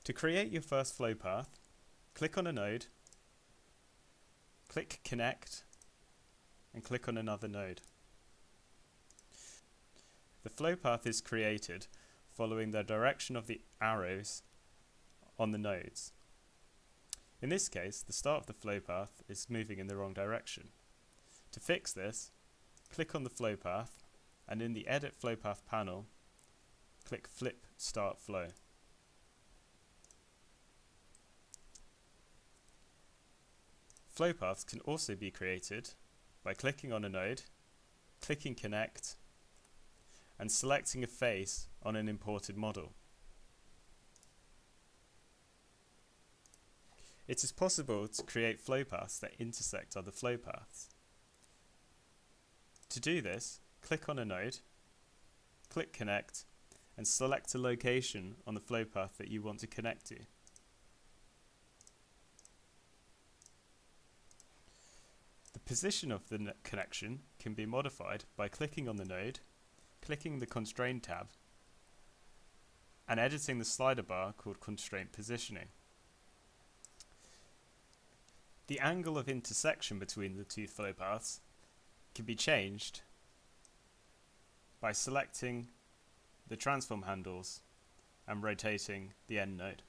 To create your first flow path, click on a node, click Connect, and click on another node. The flow path is created following the direction of the arrows on the nodes. In this case, the start of the flow path is moving in the wrong direction. To fix this, click on the flow path, and in the Edit Flow Path panel, click Flip Start Flow. Flow paths can also be created by clicking on a node, clicking Connect, and selecting a face on an imported model. It is possible to create flow paths that intersect other flow paths. To do this, click on a node, click Connect, and select a location on the flow path that you want to connect to. The position of the connection can be modified by clicking on the node, clicking the Constraint tab, and editing the slider bar called Constraint Positioning. The angle of intersection between the two flow paths can be changed by selecting the transform handles and rotating the end node.